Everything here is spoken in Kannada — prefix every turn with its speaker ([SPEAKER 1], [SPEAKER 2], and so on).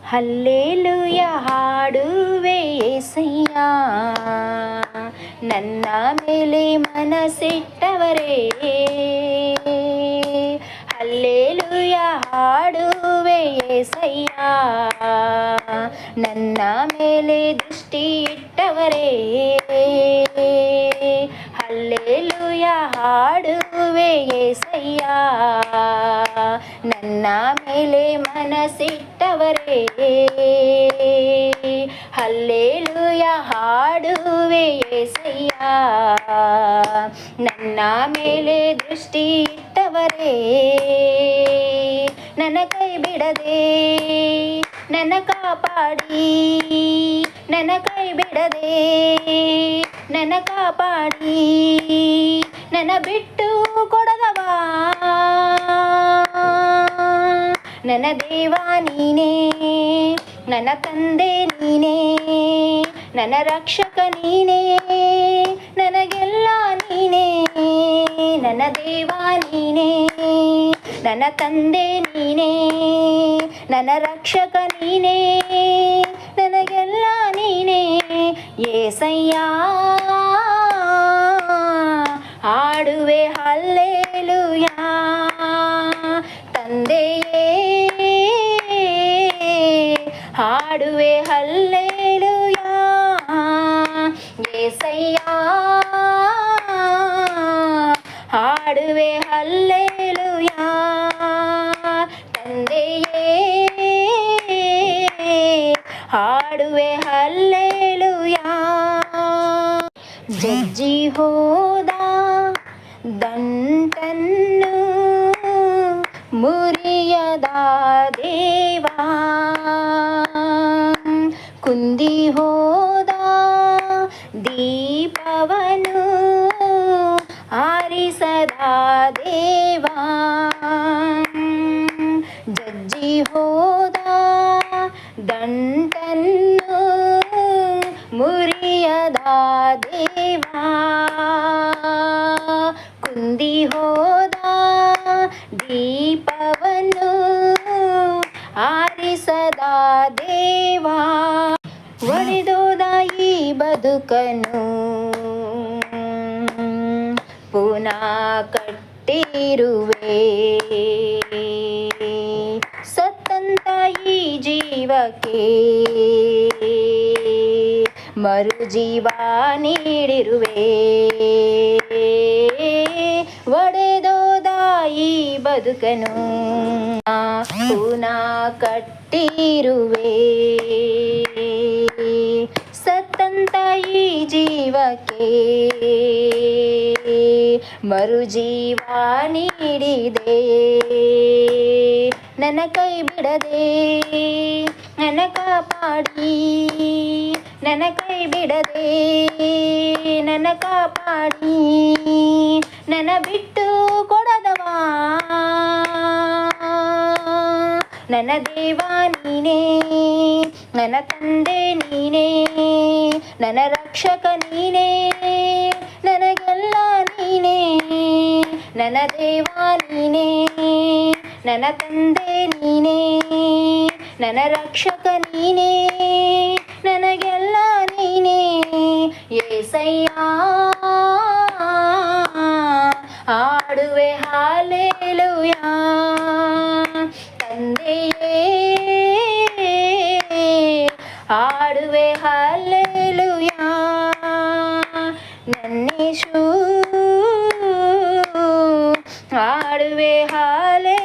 [SPEAKER 1] ಹಲ್ಲೇಲೂಯ ಹಾಡುವೆ యేసಯ್ಯ, ನನ್ನ ಮೇಲೆ ಮನಸ್ಸಿಟ್ಟವರೇ. ಹಲ್ಲೇಲೂಯ ಹಾಡುವೆ యేಸಯ್ಯ, ನನ್ನ ಮೇಲೆ ದೃಷ್ಟಿ ಇಟ್ಟವರೇ. ಹಲ್ಲೇಲೂಯ ಹಾಡುವೆ యేಸಯ್ಯ, ನನ್ನ ಮೇಲೆ ಮನಸ್ಸಿಟ್ಟವರೇ. ಹಲ್ಲೇಲೂಯ ಹಾಡುವೆ యేಸಯ್ಯ, ನನ್ನ ಮೇಲೆ ದೃಷ್ಟಿ ಇಟ್ಟವರೇ. ನನ್ನ ಕೈ ಬಿಡದೆ ನನ್ನ ಕಾಪಾಡಿ, ನನ್ನ ಕೈ ಬಿಡದೆ ನನ್ನ ಕಾಪಾಡಿ, ನನ್ನ ಬಿಟ್ಟು ಕೊಡದವ ನನ್ನ ದೇವ ನೀನೇ, ನನ್ನ ತಂದೆ ನೀನೇ, ನನ್ನ ರಕ್ಷಕ ನೀನೇ, ನನಗೆಲ್ಲ ನೀನೇ. ನನ್ನ ದೇವ ನೀನೇ, ನನ್ನ ತಂದೆ ನೀನೇ, ನನ್ನ ರಕ್ಷಕ ನೀನೇ, ನನಗೆಲ್ಲ ನೀನೇ. యేಸಯ್ಯ ಹಾಡುವೆ ಹಲ್ಲೇಲೂಯ, ತಂದೆಯೇ ಹಾಡುವೆ ಹಲ್ಲೇಲೂಯ. యేಸಯ್ಯ ಹಾಡುವೆ ಹಲ್ಲೇಲೂಯ, ತಂದೆಯೇ ಹಾಡುವೆ ಹಲ್ಲೇಲೂಯ. ಜಜ್ಜಿ ಹೋದ ದಂಟನ್ನು ಮುರಿಯದ ದೇವಾ, ಕುಂದಿ ಹೋದ ದೀಪವನು ಆರಿಸದ ದೇವಾ, ಜಜ್ಜಿ ಹೋದ ದಂಟನ್ನು ಮುರಿಯದ ದೇವಾ, ಕುಂದಿ ಹೋದ ದೀಪವನ್ನು ಆರಿಸದ ದೇವಾ. ಒಡೆದೋದ ಈ ಬದುಕನ್ನು ಪುನಃ ಕಟ್ಟಿರುವೆ, ಸತ್ತಂತ ಈ ಜೀವಕ್ಕೆ ಮರುಜೀವ ನೀಡಿರುವೆ. ಒಡೆದೋದ ಈ ಬದುಕನು ಪುನಃ ಕಟ್ಟಿರುವೆ, ಸತ್ತಂತ ಈ ಜೀವಕ್ಕೆ ಮರುಜೀವ ನೀಡಿದೆ. ನನ್ನ ಕೈ ಬಿಡದೆ ನನ್ನ ಕಾಪಾಡಿ, ನನ್ನ ಕೈ ಬಿಡದೆ ನನ್ನ ಕಾಪಾಡಿ, ನನ್ನ ಬಿಟ್ಟು ಕೊಡದವ ನನ್ನ ದೇವ ನೀನೇ, ನನ್ನ ತಂದೆ ನೀನೇ, ನನ್ನ ರಕ್ಷಕ ನೀನೇ, ನನಗೆಲ್ಲ ನೀನೇ. ನನ್ನ ದೇವ ನೀನೇ, ನನ್ನ ತಂದೆ ನೀನೇ, ನನ್ನ ರಕ್ಷಕ ನೀನೇ, ನನಗೆಲ್ಲ ನೀನೇ. యేಸಯ್ಯ ಹಾಡುವೆ ಹಲ್ಲೇಲೂಯ, ತಂದೆಯೇ ಹಾಡುವೆ ಹಲ್ಲೇಲೂಯ, ನನ್ನೇಶು ಹಾಡುವೆ ಹಲ್ಲೇಲೂಯ.